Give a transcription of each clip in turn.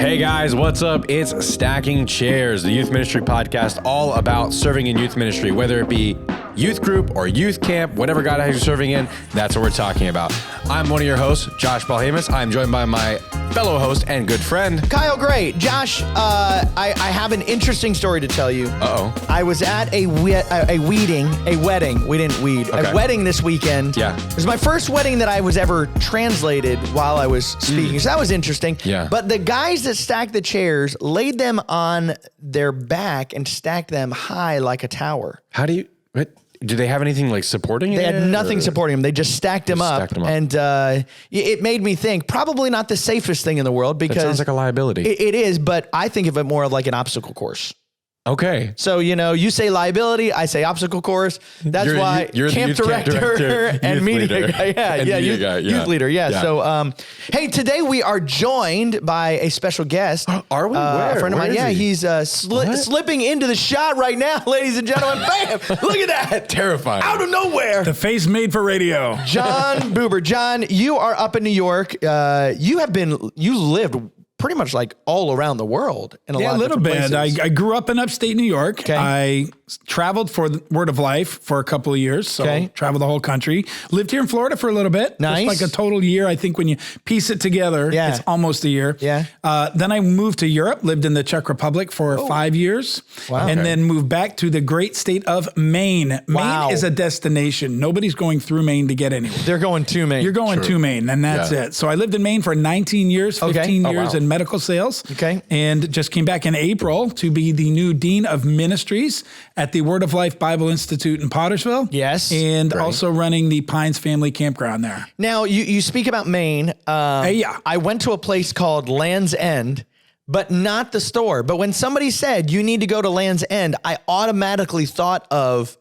Hey guys, what's up? It's Stacking Chairs, the youth ministry podcast all about serving in youth ministry, whether it be youth group or youth camp, whatever God has you serving in, that's what we're talking about. I'm one of your hosts, Josh Balhamus. I'm joined by my fellow host and good friend, Kyle Gray. Josh, I have an interesting story to tell you. I was at a wedding. We didn't weed. Okay. A wedding this weekend. Yeah. It was my first wedding that I was ever translated while I was speaking. So that was interesting. Yeah. But the guys that stacked the chairs laid them on their back and stacked them high like a tower. Do they have anything like supporting it? They had nothing supporting them. They just stacked them up. And it made me think, probably not the safest thing in the world because... That sounds like a liability. It is, but I think of it more like an obstacle course. Okay. So, you say liability, I say obstacle course. That's why you're camp director and media guy. Youth leader. Yeah. So, hey, today we are joined by a special guest. Are we? Where? A friend of mine. Yeah, he? he's slipping into the shot right now, ladies and gentlemen. Bam! Look at that. Terrifying. Out of nowhere. The face made for radio. John Bubar. John, you are up in New York. You lived pretty much like all around the world in a lot of different places. I grew up in upstate New York. Okay. I traveled for the Word of Life for a couple of years. So traveled the whole country. Lived here in Florida for a little bit. Nice. Just like a total year. I think when you piece it together, it's almost a year. Yeah. Then I moved to Europe, lived in the Czech Republic for 5 years. Wow. And then moved back to the great state of Maine. Wow. Maine is a destination. Nobody's going through Maine to get anywhere. They're going to Maine. You're going to Maine, and that's it. So I lived in Maine for 19 years, 15 years in medical sales. Okay. And just came back in April to be the new Dean of Ministries at the Word of Life Bible Institute in Pottersville. Yes. And also running the Pines Family Campground there. Now, you speak about Maine. I went to a place called Land's End, but not the store. But when somebody said you need to go to Land's End, I automatically thought of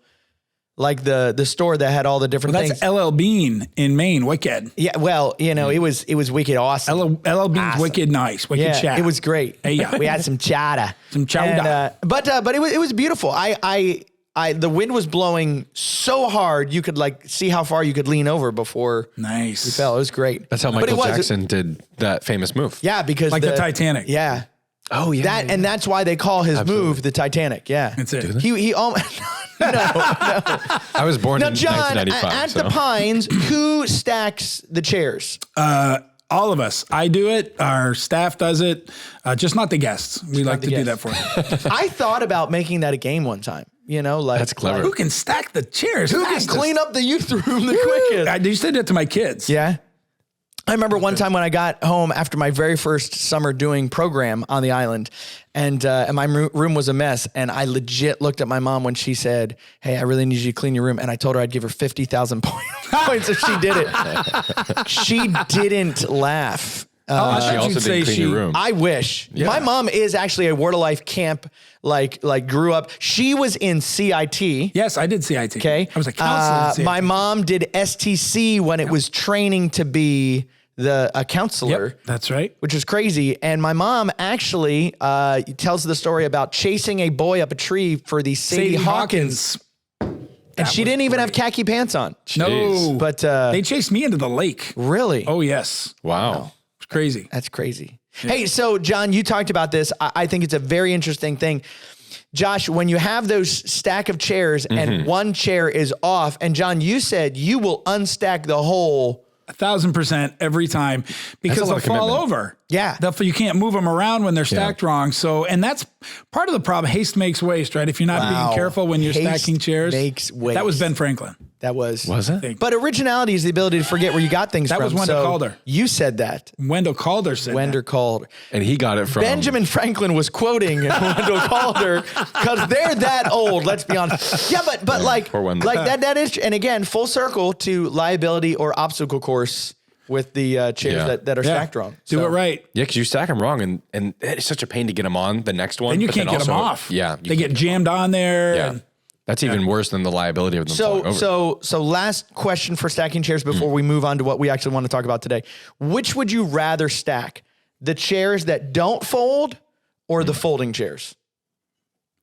like the store that had all the different things. That's LL Bean in Maine, wicked. Yeah, well, it was wicked awesome. LL Bean's wicked nice, wicked chat. It was great. Hey, yeah. We had some chowder. Some chowder. But it was beautiful. The wind was blowing so hard you could like see how far you could lean over before you fell. It was great. That's how Michael Jackson did that famous move. Yeah, because like the Titanic. Yeah. Oh yeah. And that's why they call his move the Titanic. Yeah. That's it. He almost no. I was born in John, 1995. at the Pines, who stacks the chairs? All of us. I do it. Our staff does it. Just not the guests. We like to do that for them. I thought about making that a game one time. That's clever. Who can stack the chairs? Who can clean up the youth room the quickest? I used to do that to my kids. Yeah. I remember one time when I got home after my very first summer doing program on the island, and my room was a mess, and I legit looked at my mom when she said, "Hey, I really need you to clean your room," and I told her I'd give her 50,000 points if she did it. She didn't laugh. She also didn't clean your room. I wish. Yeah. My mom is actually a Word of Life camp, like grew up. She was in CIT. Yes, I did CIT. Okay. I was a counselor in CIT. My mom did STC when it was training to be a counselor. Yep, that's right. Which is crazy. And my mom actually tells the story about chasing a boy up a tree for the Sadie Hawkins. And she didn't even have khaki pants on. No. But they chased me into the lake. Really? Oh, yes. Wow. It's crazy. That's crazy. Yeah. Hey, so John, you talked about this. I think it's a very interesting thing. Josh, when you have those stack of chairs and one chair is off, and John, you said you will unstack the whole 1,000% every time because they'll fall over. Yeah. You can't move them around when they're stacked wrong. So, and that's part of the problem. Haste makes waste, right? If you're not being careful when you're stacking chairs. Makes waste. That was Ben Franklin. That was it? But originality is the ability to forget where you got things from. That was Wendell Calder. You said that. Wendell Calder said Wendell Calder. And he got it from... Benjamin Franklin was quoting Wendell Calder because they're that old, let's be honest. Yeah, but like that is, and again, full circle to liability or obstacle course with the chairs that are stacked wrong. Do it right. Yeah, because you stack them wrong, and it's such a pain to get them on the next one. And you can't get them off. Yeah. They get jammed on there. Yeah. That's even worse than the liability of them falling over. So last question for stacking chairs before we move on to what we actually want to talk about today. Which would you rather stack? The chairs that don't fold or the folding chairs?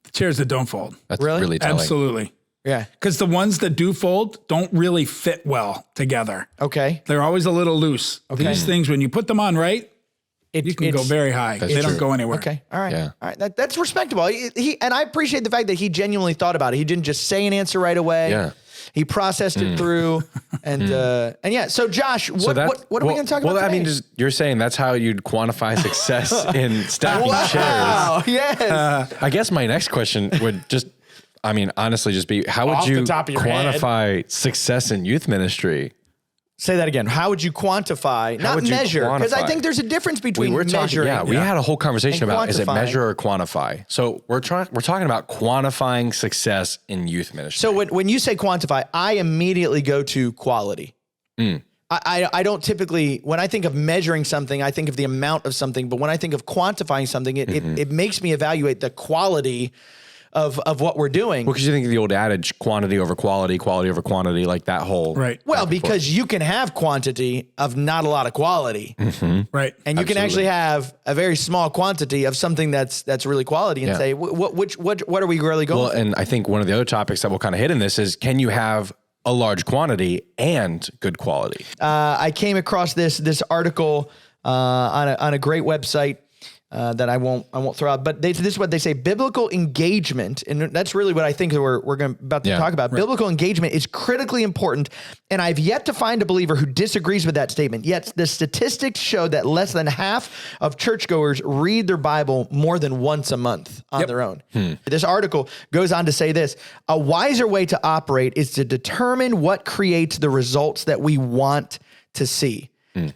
The chairs that don't fold. That's really telling. Absolutely. Yeah. Because the ones that do fold don't really fit well together. Okay. They're always a little loose. Okay. These things, when you put them on right, you can go very high. They don't go anywhere. Okay. All right. Yeah. All right. That's respectable. And I appreciate the fact that he genuinely thought about it. He didn't just say an answer right away. Yeah. He processed it through, and yeah. So Josh, what are we going to talk about? Well, today? I mean, you're saying that's how you'd quantify success in stacking chairs. Wow. Yes. I guess my next question would honestly just be, how would Off you the top of your quantify success in youth ministry? Say that again. How would you quantify, not measure? Because I think there's a difference between measuring. We had a whole conversation about, is it measure or quantify? So we're talking about quantifying success in youth ministry. So when you say quantify, I immediately go to quality. I don't typically, when I think of measuring something, I think of the amount of something. But when I think of quantifying something, it makes me evaluate the quality of what we're doing. Well, because you think of the old adage, quantity over quality, quality over quantity, like that whole. Right. Well, because you can have quantity of not a lot of quality. Right. And you can actually have a very small quantity of something that's really quality and say, what are we really going for? Well, and I think one of the other topics that we'll kind of hit in this is, can you have a large quantity and good quality? I came across this article on a great website that I won't throw out, but this is what they say: biblical engagement, and that's really what I think we're about to talk about. Right. Biblical engagement is critically important, and I've yet to find a believer who disagrees with that statement. Yet the statistics show that less than half of churchgoers read their Bible more than once a month on their own. This article goes on to say this: a wiser way to operate is to determine what creates the results that we want to see.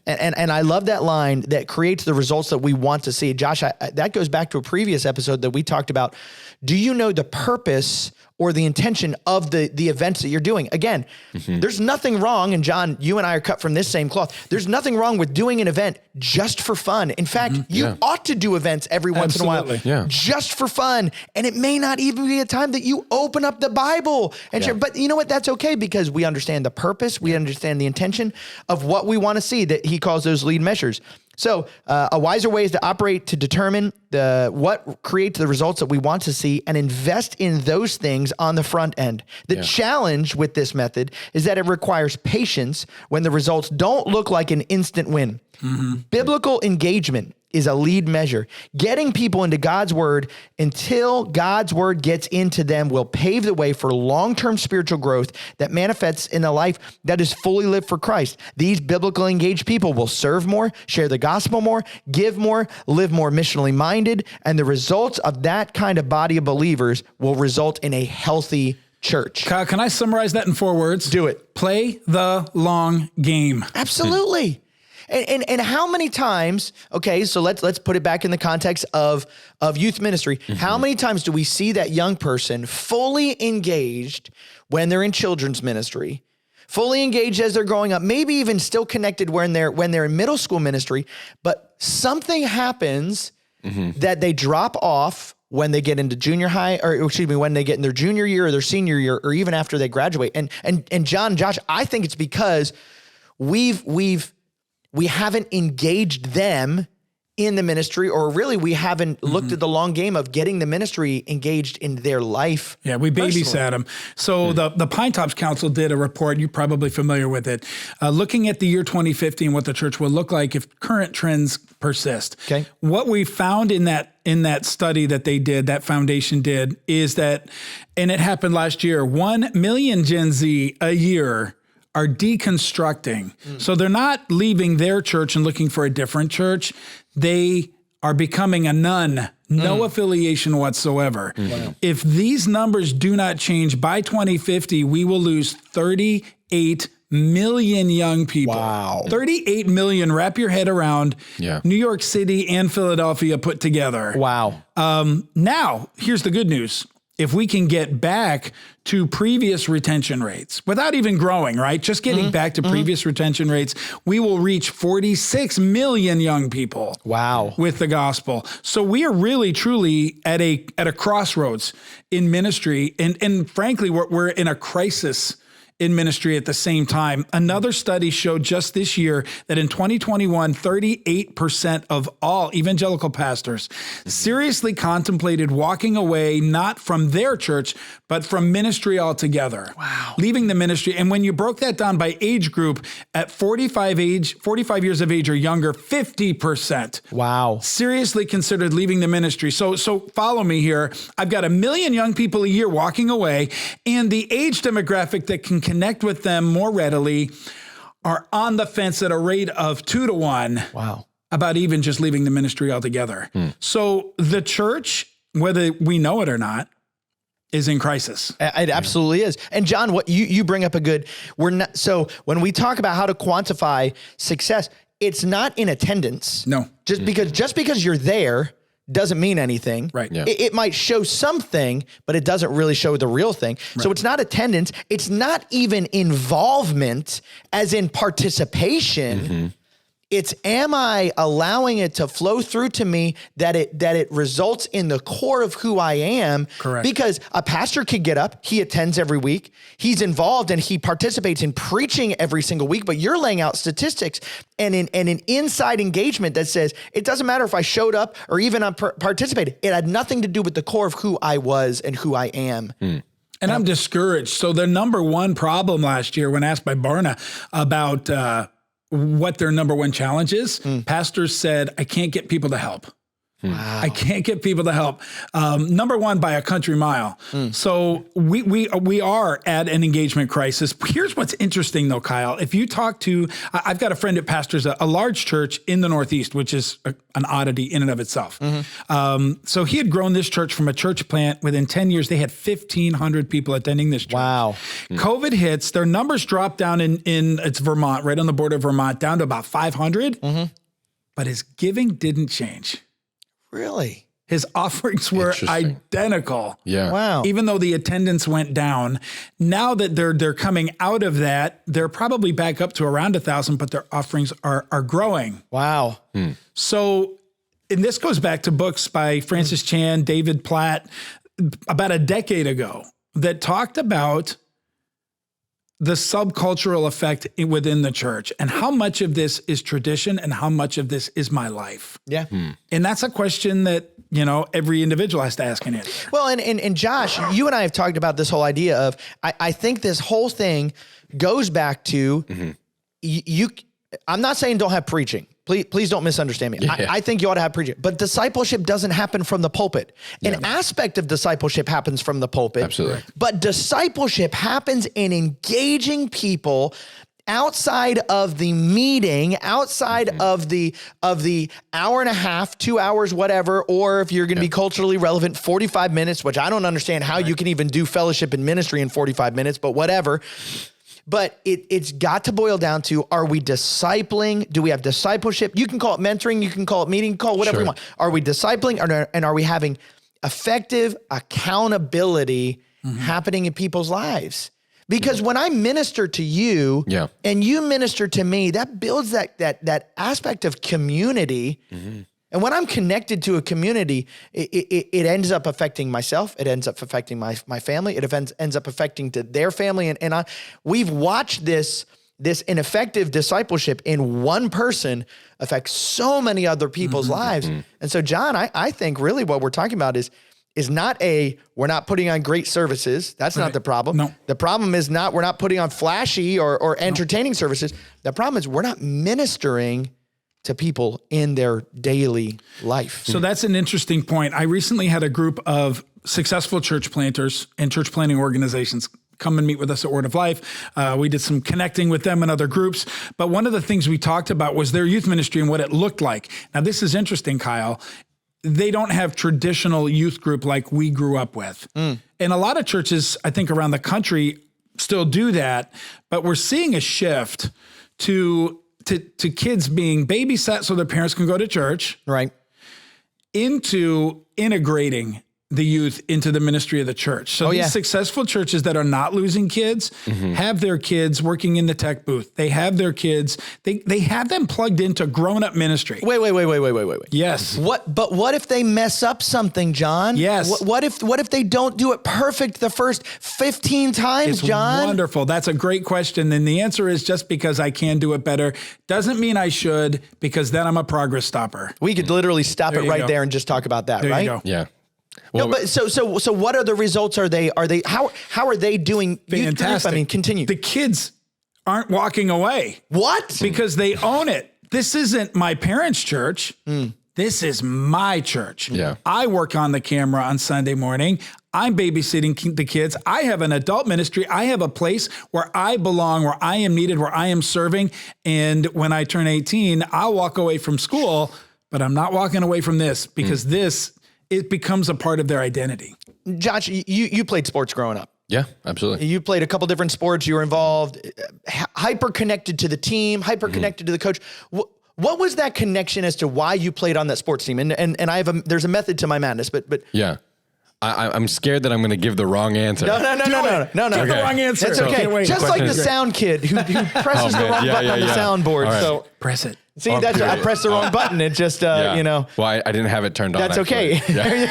And I love that line, that creates the results that we want to see. Josh, that goes back to a previous episode that we talked about. Do you know the purpose or the intention of the events that you're doing? Again, there's nothing wrong, and John, you and I are cut from this same cloth. There's nothing wrong with doing an event just for fun. In fact, you ought to do events every once in a while just for fun. And it may not even be a time that you open up the Bible and share. But you know what? That's okay, because we understand the purpose. We understand the intention of what we want to see, that he calls those lead measures. So a wiser way is to operate to determine what creates the results that we want to see and invest in those things on the front end. The challenge with this method is that it requires patience when the results don't look like an instant win. Biblical engagement is a lead measure. Getting people into God's word until God's word gets into them will pave the way for long-term spiritual growth that manifests in a life that is fully lived for Christ. These biblical engaged people will serve more, share the gospel more, give more, live more missionally minded, and the results of that kind of body of believers will result in a healthy church. Kyle, can I summarize that in 4 words? Do it. Play the long game. Absolutely. And how many times, okay, so let's put it back in the context of youth ministry. How many times do we see that young person fully engaged when they're in children's ministry, fully engaged as they're growing up, maybe even still connected when they're in middle school ministry, but something happens that they drop off when they get into junior high, when they get in their junior year or their senior year, or even after they graduate. And John, Josh, I think it's because we haven't engaged them in the ministry, or really we haven't looked at the long game of getting the ministry engaged in their life. Yeah, we babysat them. So the Pine Tops Council did a report, you're probably familiar with it, looking at the year 2050 and what the church will look like if current trends persist. Okay. What we found in that study that they did, that foundation did, is that, and it happened last year, 1 million Gen Z a year are deconstructing. So they're not leaving their church and looking for a different church. They are becoming a nun, no affiliation whatsoever. Wow. If these numbers do not change by 2050, we will lose 38 million young people. Wow. 38 million, wrap your head around. New York City and Philadelphia put together. Wow. Now, here's the good news. If we can get back to previous retention rates without even growing, right? Just getting back to previous retention rates, we will reach 46 million young people. Wow. With the gospel. So we are really, truly at a crossroads in ministry. And frankly, we're in a crisis in ministry at the same time. Another study showed just this year that in 2021, 38% of all evangelical pastors seriously contemplated walking away, not from their church, but from ministry altogether. Wow. Leaving the ministry. And when you broke that down by age group, at 45 years of age or younger, 50%. Wow. Seriously considered leaving the ministry. So follow me here. I've got 1 million young people a year walking away, and the age demographic that can connect with them more readily are on the fence at a rate of 2 to 1. Wow. About even just leaving the ministry altogether. So the church, whether we know it or not, is in crisis. It absolutely is. And John, what you bring up so when we talk about how to quantify success, it's not in attendance. No. Just because you're there doesn't mean anything. Right. Yeah. It might show something, but it doesn't really show the real thing. Right. So it's not attendance. It's not even involvement as in participation. It's, am I allowing it to flow through to me that it results in the core of who I am? Correct. Because a pastor could get up, he attends every week, he's involved and he participates in preaching every single week, but you're laying out statistics and an inside engagement that says, it doesn't matter if I showed up or even I participated. It had nothing to do with the core of who I was and who I am. And I'm discouraged. So the number one problem last year, when asked by Barna about what their number one challenge is, pastors said, I can't get people to help. Wow. I can't get people to help. Number one by a country mile. So we are at an engagement crisis. Here's what's interesting though, Kyle. If you talk to, I've got a friend that pastors a large church in the Northeast, which is an oddity in and of itself. So he had grown this church from a church plant. Within 10 years, they had 1,500 people attending this church. Wow. COVID hits, their numbers dropped down in it's Vermont, right on the border of Vermont, down to about 500. But his giving didn't change. Really? His offerings were identical. Yeah. Wow. Even though the attendance went down, now that they're coming out of that, they're probably back up to around 1,000, but their offerings are growing. Wow. So, and this goes back to books by Francis Chan, David Platt, about a decade ago, that talked about the subcultural effect within the church and how much of this is tradition and how much of this is my life. Yeah. And that's a question that, every individual has to ask in it. Well, and Josh, you and I have talked about this whole idea of, I think this whole thing goes back to I'm not saying don't have preaching. Please don't misunderstand me. Yeah. I think you ought to have preaching, but discipleship doesn't happen from the pulpit. An aspect of discipleship happens from the pulpit. Absolutely. But discipleship happens in engaging people outside of the meeting, outside of the hour and a half, 2 hours, whatever, or if you're going to be culturally relevant, 45 minutes, which I don't understand how you can even do fellowship and ministry in 45 minutes, but whatever. But it's got to boil down to, are we discipling? Do we have discipleship? You can call it mentoring. You can call it meeting, call it whatever you want. Are we discipling and are we having effective accountability happening in people's lives? Because when I minister to you and you minister to me, that builds that aspect of community. And when I'm connected to a community, it ends up affecting myself. It ends up affecting my family. It ends up affecting to their family. And we've watched this ineffective discipleship in one person affect so many other people's lives. And so, John, I think really what we're talking about is not we're not putting on great services. That's not the problem. No. The problem is we're not putting on flashy or entertaining services. The problem is we're not ministering to people in their daily life. So that's an interesting point. I recently had a group of successful church planters and church planting organizations come and meet with us at Word of Life. We did some connecting with them and other groups. But one of the things we talked about was their youth ministry and what it looked like. Now, this is interesting, Kyle. They don't have traditional youth group like we grew up with. And a lot of churches, I think, around the country still do that. But we're seeing a shift to kids being babysat so their parents can go to church. Right. Into integrating the youth into the ministry of the church. So these successful churches that are not losing kids have their kids working in the tech booth. They have their kids, they have them plugged into grown-up ministry. Wait. Yes. But what if they mess up something, John? Yes. What if they don't do it perfect the first 15 times, It's John? wonderful. That's a great question. And the answer is just because I can do it better doesn't mean I should, because then I'm a progress stopper. We could literally stop it right go. there and just talk about that, There right? you go. Yeah. No, but so what are the results? How are they doing? Fantastic. I mean, continue. The kids aren't walking away. What? Because they own it. This isn't my parents' church. This is my church. Yeah. I work on the camera on Sunday morning. I'm babysitting the kids. I have an adult ministry. I have a place where I belong, where I am needed, where I am serving. And when I turn 18, I'll walk away from school, but I'm not walking away from this, because it becomes a part of their identity. Josh, you played sports growing up. Yeah, absolutely. You played a couple different sports. You were involved, hyper connected to the team, hyper connected to the coach. What was that connection as to why you played on that sports team? And there's a method to my madness, but yeah. I'm scared that I'm going to give the wrong answer. No. Give the wrong answer. That's okay. Wait. Just like the sound kid who presses the wrong button on the soundboard. Right. So Press it. see, I pressed the wrong button. It just, you know. Well, I didn't have it turned on. That's okay. There you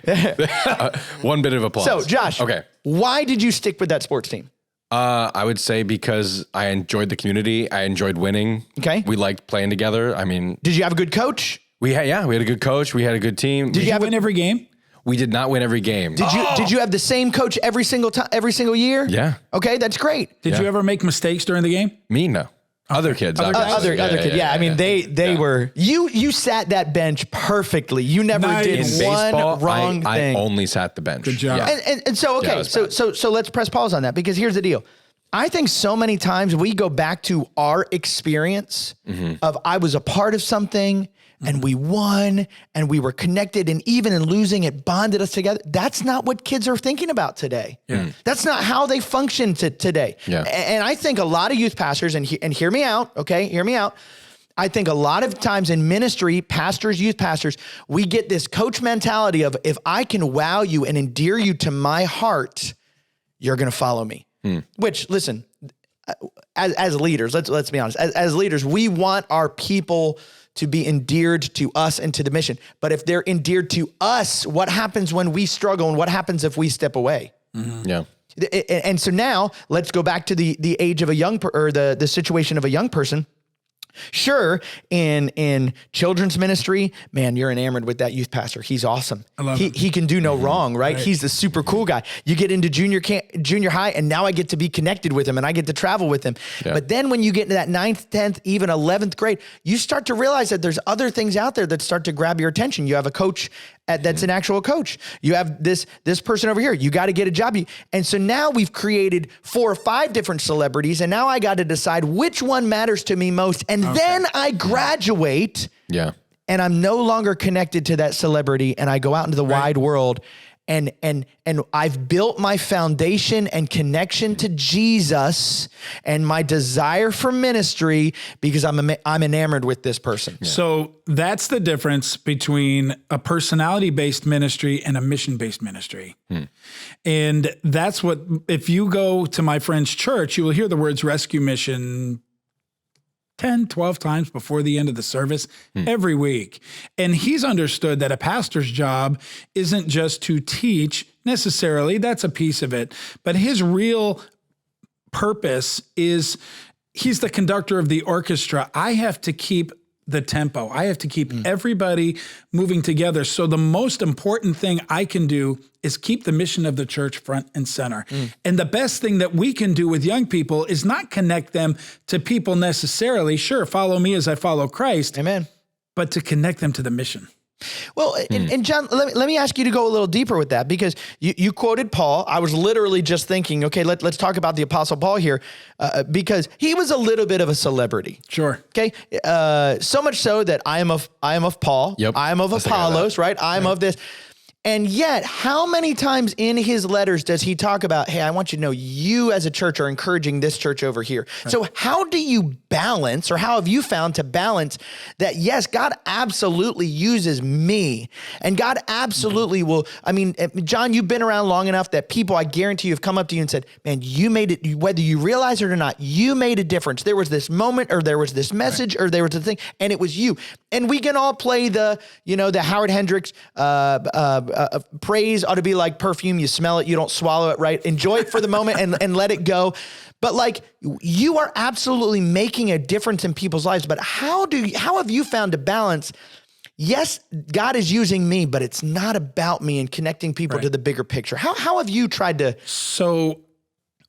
go. One bit of applause. So, Josh, okay. Why did you stick with that sports team? I would say because I enjoyed the community. I enjoyed winning. Okay. We liked playing together. I mean, Did you have a good coach? we had a good coach. We had a good team. Did you win every game? We did not win every game. Did you have the same coach every single time, every single year? Yeah. Okay, that's great. Did you ever make mistakes during the game? Me, no. Other kids. Other obviously. guys? Other kid. Yeah, I mean, they were. You sat that bench perfectly. You never Nice. did In one Baseball, wrong thing. I only sat the bench. Good job. Yeah. And so okay, Yeah, it was so let's press pause on that, because here's the deal. I think so many times we go back to our experience of I was a part of something and we won and we were connected, and even in losing, it bonded us together. That's not what kids are thinking about today. That's not how they function today. Yeah. And I think a lot of youth pastors, and hear me out, okay? Hear me out. I think a lot of times in ministry, pastors, youth pastors, we get this coach mentality of, if I can wow you and endear you to my heart, you're going to follow me. Which, listen, as leaders, let's be honest, as leaders, we want our people to be endeared to us and to the mission. But if they're endeared to us, what happens when we struggle, and what happens if we step away? Yeah. And so now let's go back to the age of a young the situation of a young person. Sure, in children's ministry, man, you're enamored with that youth pastor. He's awesome. I love him. He can do no wrong, right? He's the super cool guy. You get into junior high, and now I get to be connected with him, and I get to travel with him. Yeah. But then when you get into that 9th, 10th, even 11th grade, you start to realize that there's other things out there that start to grab your attention. You have a coach that's an actual coach. You have this person over here. You got to get a job. And so now we've created 4 or 5 different celebrities, and now I got to decide which one matters to me most. And then I graduate, Yeah. and I'm no longer connected to that celebrity, and I go out into the wide world, and I've built my foundation and connection to Jesus and my desire for ministry because I'm enamored with this person. Yeah. So that's the difference between a personality-based ministry and a mission-based ministry. And that's what, if you go to my friend's church, you will hear the words rescue mission 10, 12 times before the end of the service every week. And he's understood that a pastor's job isn't just to teach necessarily, that's a piece of it, but his real purpose is he's the conductor of the orchestra. I have to keep the tempo. I have to keep everybody moving together. So the most important thing I can do is keep the mission of the church front and center. And the best thing that we can do with young people is not connect them to people necessarily. Sure, follow me as I follow Christ. Amen. But to connect them to the mission. Well, and John, let me ask you to go a little deeper with that, because you quoted Paul. I was literally just thinking, okay, let's talk about the Apostle Paul here, because he was a little bit of a celebrity. Sure. Okay. So much so that I am of Paul. Yep. I am of Apollos, right? I'm of this. And yet, how many times in his letters does he talk about, hey, I want you to know you as a church are encouraging this church over here. Right. So how do you balance, or how have you found to balance that? Yes, God absolutely uses me, and God absolutely will. I mean, John, you've been around long enough that people, I guarantee you, have come up to you and said, man, you made it, whether you realize it or not, you made a difference. There was this moment, or there was this message, or there was a thing, and it was you. And we can all play the Howard Hendricks, praise ought to be like perfume. You smell it, you don't swallow it, right? Enjoy it for the moment and let it go. But like, you are absolutely making a difference in people's lives. But how have you found a balance? Yes, God is using me, but it's not about me, and connecting people to the bigger picture. How have you tried to? So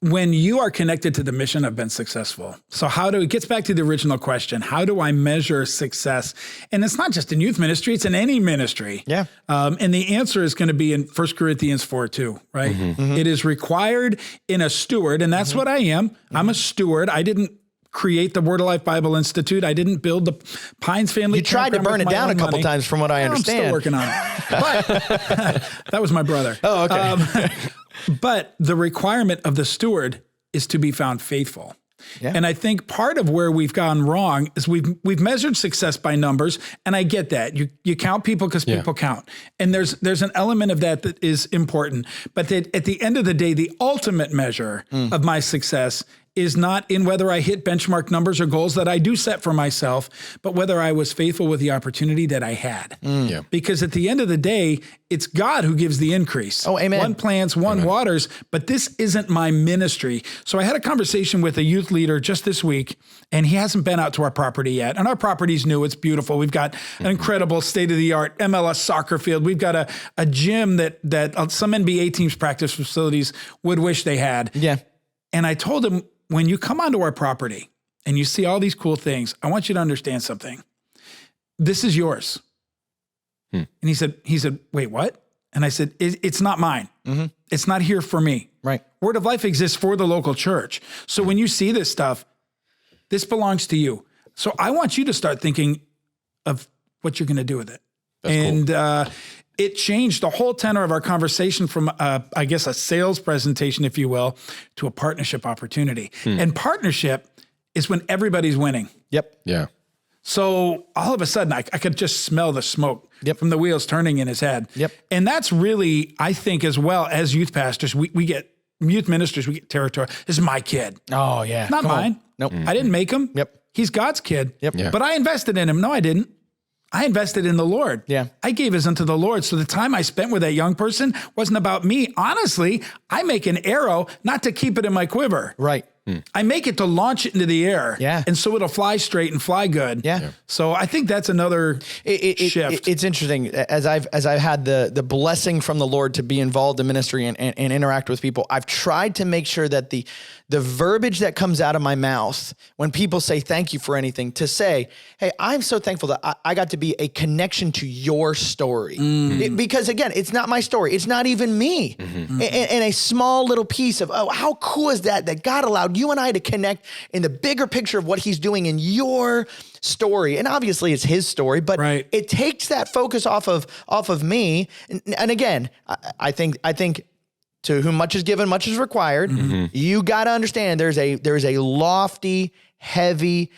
when you are connected to the mission, I've been successful. So it gets back to the original question, how do I measure success? And it's not just in youth ministry, it's in any ministry. Yeah. And the answer is going to be in 1 Corinthians 4:2, right? Mm-hmm. It is required in a steward, and that's what I am. Mm-hmm. I'm a steward. I didn't create the Word of Life Bible Institute. I didn't build the Pines Family. You tried to burn it down a couple times from what I understand. I'm still working on it. But that was my brother. Oh, okay. But the requirement of the steward is to be found faithful. Yeah. And I think part of where we've gone wrong is we've measured success by numbers, and I get that. You count people because people count. And there's an element of that is important. But at the end of the day, the ultimate measure of my success is not in whether I hit benchmark numbers or goals that I do set for myself, but whether I was faithful with the opportunity that I had. Yeah. Because at the end of the day, it's God who gives the increase. Oh, amen. One plants, one waters, but this isn't my ministry. So I had a conversation with a youth leader just this week, and he hasn't been out to our property yet. And our property's new. It's beautiful. We've got an incredible state-of-the-art MLS soccer field. We've got a gym that some NBA teams' practice facilities would wish they had. Yeah. And I told him, when you come onto our property and you see all these cool things, I want you to understand something. This is yours. And he said, wait, what? And I said, it's not mine. Mm-hmm. It's not here for me. Right. Word of Life exists for the local church. So when you see this stuff, this belongs to you. So I want you to start thinking of what you're going to do with it. That's cool. It changed the whole tenor of our conversation from, I guess, a sales presentation, if you will, to a partnership opportunity. And partnership is when everybody's winning. Yep. Yeah. So all of a sudden, I could just smell the smoke from the wheels turning in his head. Yep. And that's really, I think, as well as youth pastors, we get youth ministers, we get territory. This is my kid. Oh, yeah. Not mine. Nope. I didn't make him. Yep. He's God's kid. Yep. Yeah. But I invested in him. No, I didn't. I invested in the Lord. Yeah. I gave his unto the Lord. So the time I spent with that young person wasn't about me. Honestly, I make an arrow not to keep it in my quiver. Right. I make it to launch it into the air. Yeah. And so it'll fly straight and fly good. Yeah. So I think that's another shift. It's interesting. As I've had the blessing from the Lord to be involved in ministry and interact with people, I've tried to make sure that the verbiage that comes out of my mouth when people say thank you for anything, to say, hey, I'm so thankful that I got to be a connection to your story. Because again, it's not my story. It's not even me. And a small little piece of, oh, how cool is that God allowed you and I to connect in the bigger picture of what he's doing in your story. And obviously it's his story, but it takes that focus off of me. And again, I think to whom much is given, much is required. You got to understand there's a lofty, heavy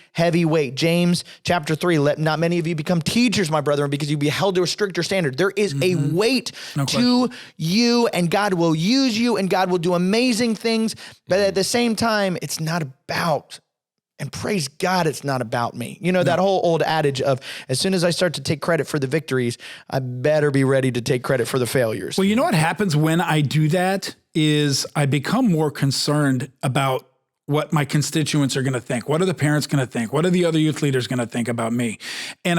weight. James chapter 3, let not many of you become teachers, my brethren, because you'll be held to a stricter standard. There is a weight to you, and God will use you, and God will do amazing things. But at the same time, it's not about, and praise God, it's not about me. You know, that whole old adage of, as soon as I start to take credit for the victories, I better be ready to take credit for the failures. Well, you know what happens when I do that is I become more concerned about what my constituents are going to think. What are the parents going to think? What are the other youth leaders going to think about me? And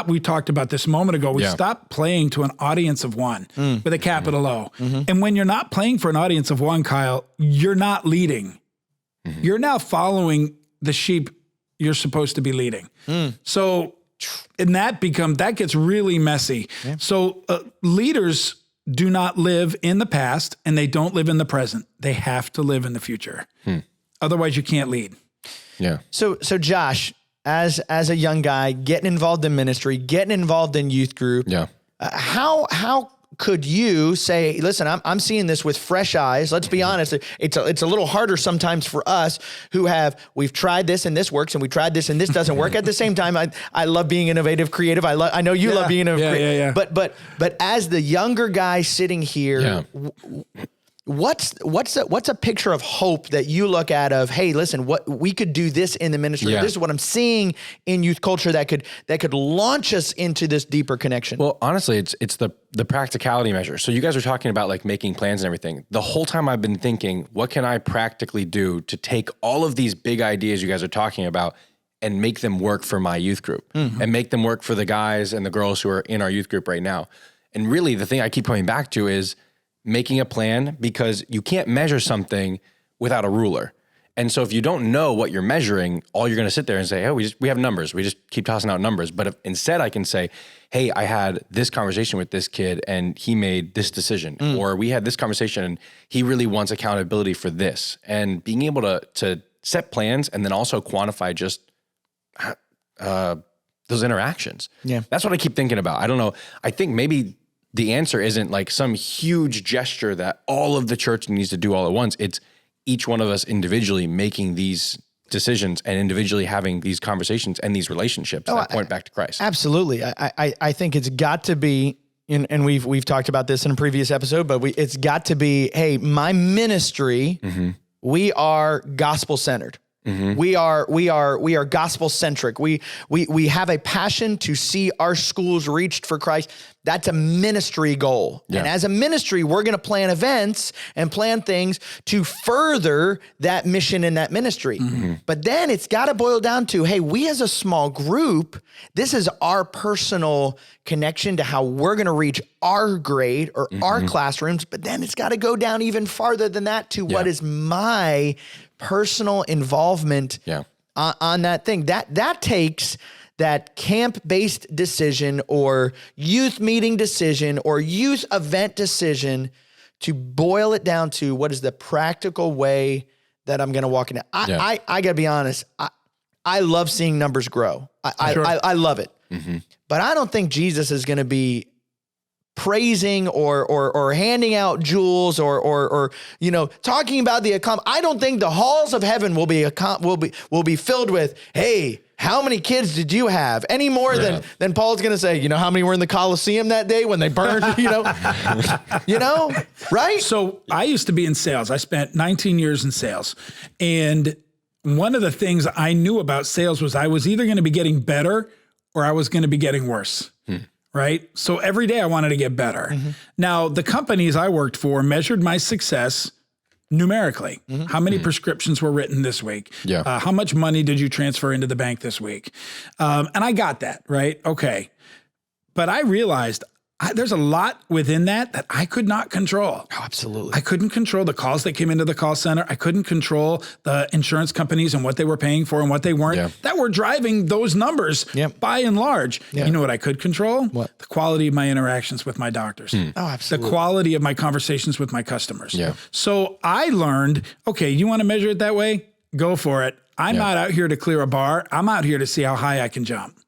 we talked about this a moment ago, we stopped playing to an audience of one with a capital O. And when you're not playing for an audience of one, Kyle, you're not leading. You're now following the sheep you're supposed to be leading. So, and that gets really messy. So leaders do not live in the past and they don't live in the present. They have to live in the future. Otherwise you can't lead. Yeah. So Josh, as a young guy, getting involved in ministry, getting involved in youth group, how could you say, listen, I'm seeing this with fresh eyes. Let's be honest. It's a little harder sometimes for us we've tried this and this works, and we tried this and this doesn't work. At the same time, I love being innovative, creative. I know you love being innovative. But as the younger guy sitting here, what's a picture of hope that you look at of, hey, listen, what we could do this in the ministry. This is what I'm seeing in youth culture that could launch us into this deeper connection. Well, honestly, it's the practicality measure. So you guys are talking about like making plans and everything. The whole time I've been thinking, what can I practically do to take all of these big ideas you guys are talking about and make them work for my youth group and make them work for the guys and the girls who are in our youth group right now. And really the thing I keep coming back to is making a plan, because you can't measure something without a ruler. And so if you don't know what you're measuring, all you're going to sit there and say, oh, we have numbers. We just keep tossing out numbers. But if instead I can say, hey, I had this conversation with this kid and he made this decision, or we had this conversation and he really wants accountability for this. And being able to set plans and then also quantify just those interactions. Yeah. That's what I keep thinking about. I don't know. I think maybe the answer isn't like some huge gesture that all of the church needs to do all at once. It's each one of us individually making these decisions and individually having these conversations and these relationships that point back to Christ. Absolutely. I think it's got to be, and we've talked about this in a previous episode, but it's got to be, hey, my ministry, we are gospel centered. We are gospel centric. We have a passion to see our schools reached for Christ. That's a ministry goal. Yeah. And as a ministry, we're going to plan events and plan things to further that mission in that ministry. But then it's got to boil down to, hey, we as a small group, this is our personal connection to how we're going to reach our grade or our classrooms. But then it's got to go down even farther than that to what is my personal involvement on that thing. That takes that camp-based decision or youth meeting decision or youth event decision to boil it down to what is the practical way that I'm going to walk in. I got to be honest. I love seeing numbers grow. I love it. But I don't think Jesus is going to be praising or handing out jewels or talking about the accomplishment. I don't think the halls of heaven will be filled with, hey, how many kids did you have? Any more than Paul's going to say, how many were in the Colosseum that day when they burned, right? So I used to be in sales. I spent 19 years in sales. And one of the things I knew about sales was I was either going to be getting better or I was going to be getting worse. Right? So every day I wanted to get better. Now, the companies I worked for measured my success numerically. How many prescriptions were written this week? How much money did you transfer into the bank this week? And I got that, right? Okay. But I realized there's a lot within that I could not control. Oh, absolutely. I couldn't control the calls that came into the call center. I couldn't control the insurance companies and what they were paying for and what they weren't that were driving those numbers by and large. You know what I could control? What? The quality of my interactions with my doctors. Oh, absolutely. The quality of my conversations with my customers. So I learned, okay, you want to measure it that way? Go for it. I'm not out here to clear a bar. I'm out here to see how high I can jump.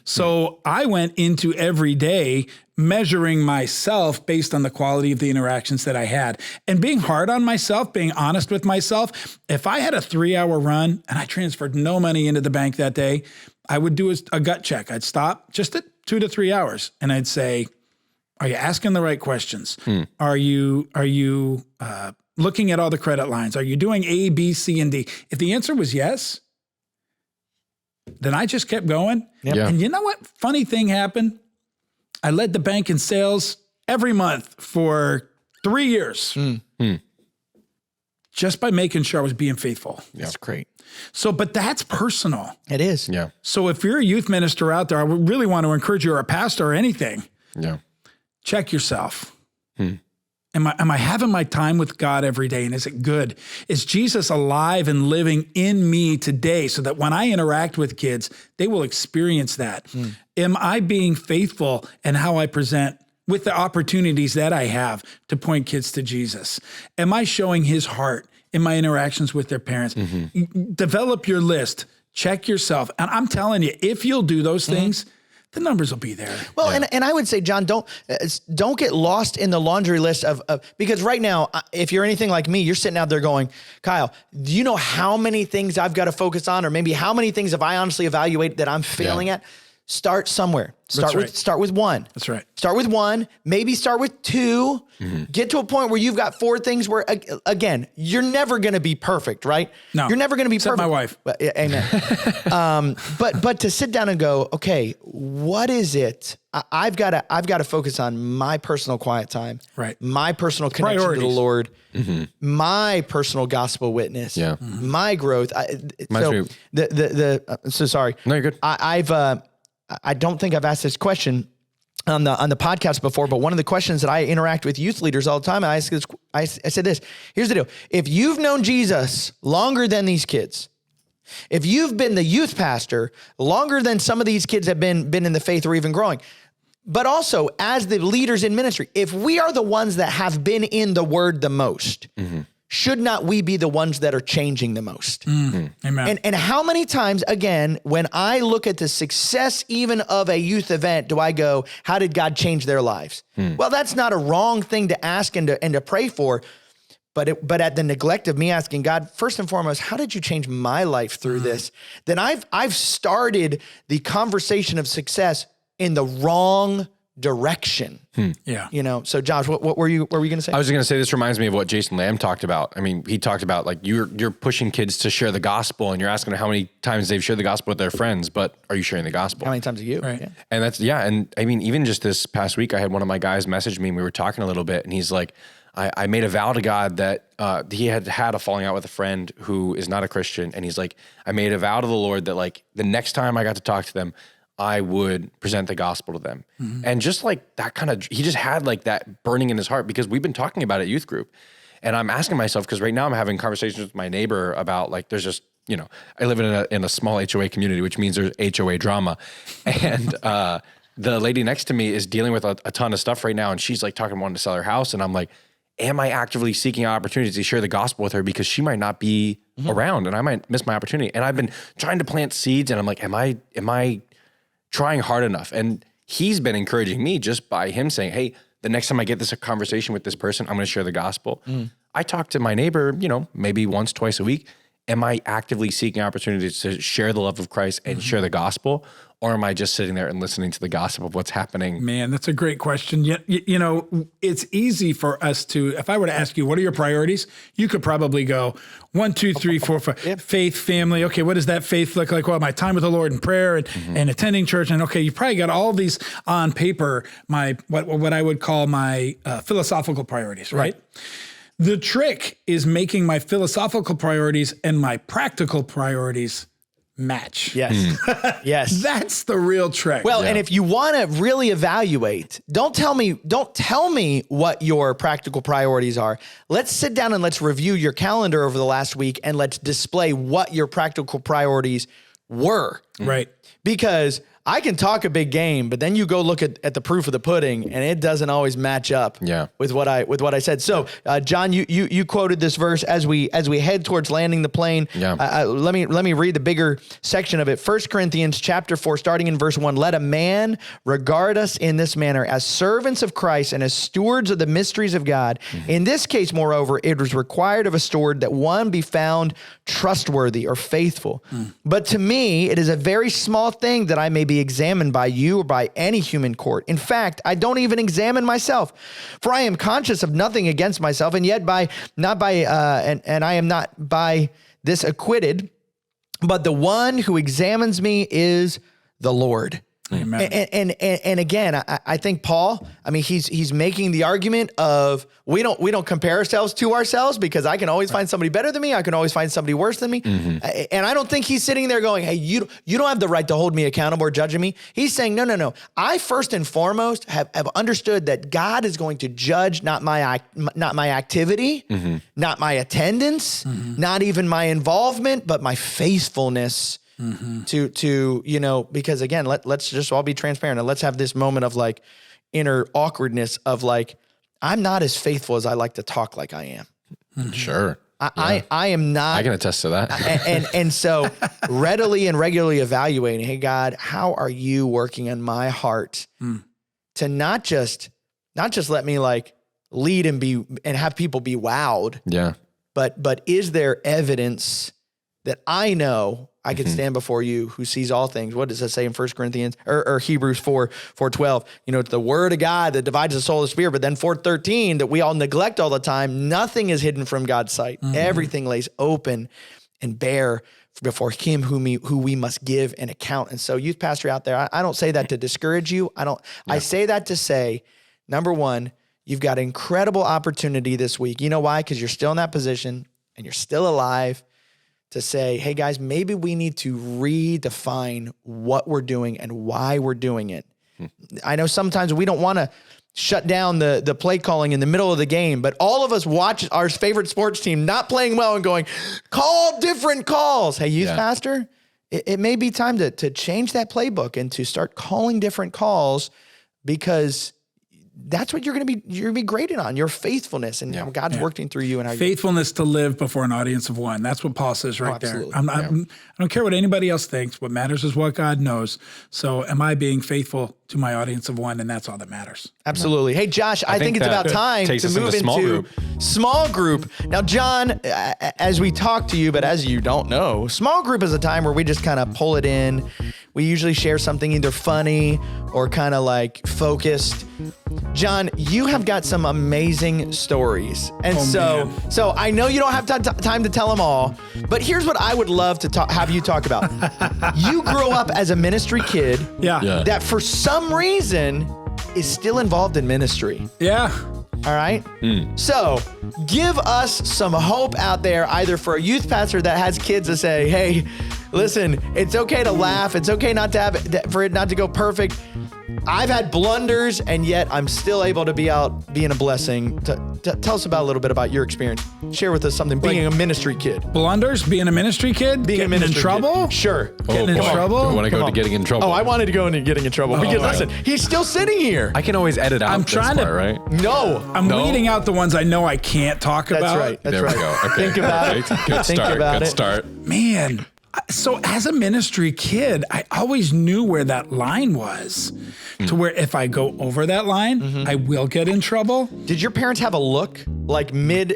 So I went into every day measuring myself based on the quality of the interactions that I had and being hard on myself, being honest with myself. If I had a 3-hour run and I transferred no money into the bank that day, I would do a gut check. I'd stop just at 2 to 3 hours and I'd say, are you asking the right questions? Are you looking at all the credit lines? Are you doing A, B, C, and D? If the answer was yes, then I just kept going. And you know what? Funny thing happened. I led the bank in sales every month for 3 years. Just by making sure I was being faithful. That's great. So, but that's personal. It is. So if you're a youth minister out there, I would really want to encourage you, or a pastor or anything. Check yourself. Am I having my time with God every day? And is it good? Is Jesus alive and living in me today so that when I interact with kids, they will experience that? Am I being faithful in how I present with the opportunities that I have to point kids to Jesus? Am I showing his heart in my interactions with their parents? Develop your list. Check yourself. And I'm telling you, if you'll do those things, the numbers will be there. Well, and I would say, John, don't get lost in the laundry list of because right now, if you're anything like me, you're sitting out there going, Kyle, do you know how many things I've got to focus on, or maybe how many things have I honestly evaluated that I'm failing at? Start somewhere. Start with one. That's right. Start with one, maybe start with two, get to a point where you've got 4 things where, again, you're never going to be perfect, right? No. You're never going to be Except perfect. my wife. Amen. But to sit down and go, okay, what is it? I've got to focus on my personal quiet time, right? My personal connection to the Lord, my personal gospel witness, my growth. So sorry. No, you're good. I don't think I've asked this question on the podcast before, but one of the questions that I interact with youth leaders all the time, I said this, here's the deal. If you've known Jesus longer than these kids, if you've been the youth pastor longer than some of these kids have been in the faith or even growing, but also as the leaders in ministry, if we are the ones that have been in the word the most, should not we be the ones that are changing the most? Amen. And how many times, again, when I look at the success even of a youth event, do I go, how did God change their lives? Well, that's not a wrong thing to ask and to pray for, but at the neglect of me asking God, first and foremost, how did you change my life through this? Then I've started the conversation of success in the wrong direction. Yeah. So Josh, what were you going to say? I was going to say, this reminds me of what Jason Lamb talked about. I mean, he talked about like you're pushing kids to share the gospel, and you're asking them how many times they've shared the gospel with their friends, but are you sharing the gospel? How many times are you? Right. Yeah. And that's, and I mean, even just this past week, I had one of my guys message me and we were talking a little bit, and he's like, I made a vow to God that he had a falling out with a friend who is not a Christian. And he's like, I made a vow to the Lord that like the next time I got to talk to them, I would present the gospel to them. And just like that he just had like that burning in his heart, because we've been talking about it at youth group. And I'm asking myself, because right now I'm having conversations with my neighbor about like, there's just, I live in a small HOA community, which means there's HOA drama. And the lady next to me is dealing with a ton of stuff right now. And she's like wanting to sell her house. And I'm like, am I actively seeking opportunities to share the gospel with her, because she might not be around and I might miss my opportunity. And I've been trying to plant seeds, and I'm like, am I trying hard enough? And he's been encouraging me just by him saying, hey, the next time I get a conversation with this person, I'm going to share the gospel. I talk to my neighbor, maybe once, twice a week. Am I actively seeking opportunities to share the love of Christ and share the gospel? Or am I just sitting there and listening to the gossip of what's happening? Man, that's a great question. Yet, it's easy for us to, if I were to ask you, what are your priorities? You could probably go 1, 2, 3, 4, 5, faith, family. Okay, what does that faith look like? Well, my time with the Lord and prayer and attending church. And okay, you probably got all these on paper, what I would call my philosophical priorities, right? The trick is making my philosophical priorities and my practical priorities match. Yes. Yes. That's the real trick. Well, and if you want to really evaluate, don't tell me what your practical priorities are. Let's sit down and let's review your calendar over the last week, and let's display what your practical priorities were. Right. Because I can talk a big game, but then you go look at the proof of the pudding, and it doesn't always match up with what I said. So, John, you quoted this verse as we head towards landing the plane. Let me read the bigger section of it. 1 Corinthians chapter 4, starting in verse 1. Let a man regard us in this manner, as servants of Christ and as stewards of the mysteries of God. In this case, moreover, it was required of a steward that one be found trustworthy or faithful. But to me, it is a very small thing that I may be examined by you or by any human court. In fact, I don't even examine myself, for I am conscious of nothing against myself, and yet I am not by this acquitted, but the one who examines me is the Lord. Amen. And again, I think Paul, I mean, he's making the argument of we don't compare ourselves to ourselves, because I can always find somebody better than me. I can always find somebody worse than me. And I don't think he's sitting there going, hey, you don't have the right to hold me accountable or judging me. He's saying, no. I first and foremost have understood that God is going to judge not my activity, not my attendance, not even my involvement, but my faithfulness. Because again, let's just all be transparent, and let's have this moment of like inner awkwardness of like, I'm not as faithful as I like to talk like I am. Sure. I am not. I can attest to that. and so readily and regularly evaluating, hey, God, how are you working on my heart to not just let me like lead and have people be wowed. Yeah. But is there evidence that I know I can stand before you who sees all things? What does that say in 1 Corinthians or Hebrews 4:12? It's the word of God that divides the soul and the spirit. But then 4:13 that we all neglect all the time. Nothing is hidden from God's sight. Everything lays open and bare before him who we must give an account. And so youth pastor out there, I don't say that to discourage you. I say that to say, number one, you've got an incredible opportunity this week. You know why? Because you're still in that position and you're still alive. To say, hey guys, maybe we need to redefine what we're doing and why we're doing it. I know sometimes we don't want to shut down the play calling in the middle of the game, but all of us watch our favorite sports team not playing well and going, call different calls. Hey, youth pastor, it may be time to change that playbook and to start calling different calls, because that's what you're going to be graded on, your faithfulness and how God's working through you and how faithfulness to live before an audience of one. That's what Paul says right there. I don't care what anybody else thinks. What matters is what God knows. So am I being faithful to my audience of one? And that's all that matters. Absolutely. Hey, Josh, I think it's about time to move into small group. Now, John, as we talk to you, but as you don't know, small group is a time where we just kind of pull it in. We usually share something either funny or kind of like focused. John, you have got some amazing stories. And so I know you don't have time to tell them all, but here's what I would love to have you talk about. You grew up as a ministry kid that for some reason is still involved in ministry. Yeah. All right. So give us some hope out there, either for a youth pastor that has kids to say, hey, listen, it's okay to laugh. It's okay for it not to go perfect. I've had blunders, and yet I'm still able to be out being a blessing. Tell us a little bit about your experience. Share with us something being a ministry kid. Blunders, being a ministry kid, getting in trouble. Sure. Getting in trouble. You want to go to getting in trouble? Oh, I wanted to go into getting in trouble because listen, he's still sitting here. I can always edit out. I'm trying this part, right? No, I'm weeding out the ones I know I can't talk about. That's right. There we go. Okay. Think about it. Good start. Good start. Man. So as a ministry kid, I always knew where that line was, to where if I go over that line, I will get in trouble. Did your parents have a look like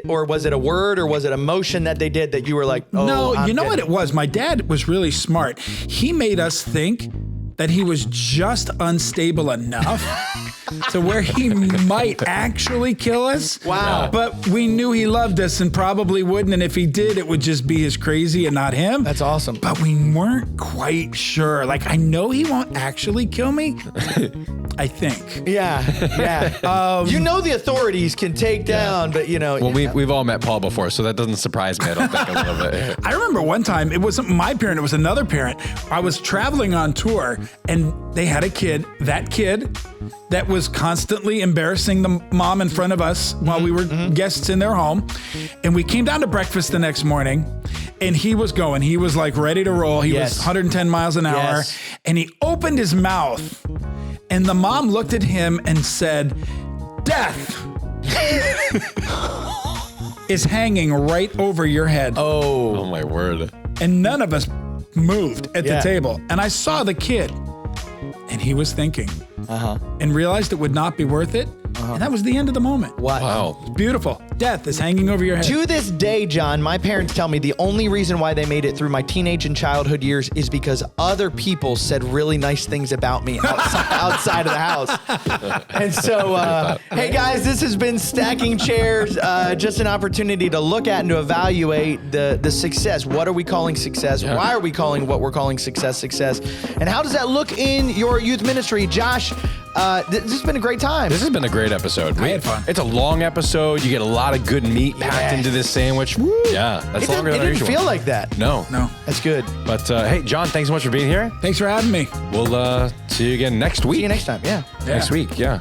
or was it a word or was it a motion that they did that you were like, oh, no, you know what it was? My dad was really smart. He made us think that he was just unstable enough to where he might actually kill us. Wow. But we knew he loved us and probably wouldn't. And if he did, it would just be his crazy and not him. That's awesome. But we weren't quite sure. Like, I know he won't actually kill me. I think. Yeah. The authorities can take down, but Well, we've all met Paul before, so that doesn't surprise me, I don't think, a little bit. I remember one time, it wasn't my parent, it was another parent. I was traveling on tour, and they had a kid that was constantly embarrassing the mom in front of us while we were guests in their home. And we came down to breakfast the next morning, and he was going. He was like ready to roll. He was 110 miles an hour. And he opened his mouth, and the mom looked at him and said, "Death is hanging right over your head." Oh my word. And none of us moved at the table. And I saw the kid, and he was thinking, and realized it would not be worth it. And that was the end of the moment. Wow. Beautiful. Death is hanging over your head. To this day, John, my parents tell me the only reason why they made it through my teenage and childhood years is because other people said really nice things about me outside of the house. And so, hey guys, this has been Stacking Chairs, just an opportunity to look at and to evaluate the success. What are we calling success? Why are we calling what we're calling success? And how does that look in your youth ministry? Josh, this has been a great time. This has been a great episode. I had fun. It's a long episode. You get a lot of good meat packed into this sandwich. Woo. Yeah, that's longer than usual. It didn't feel like that. No. That's good. But hey, John, thanks so much for being here. Thanks for having me. We'll see you again next week. See you next time. Yeah. Next week. Yeah.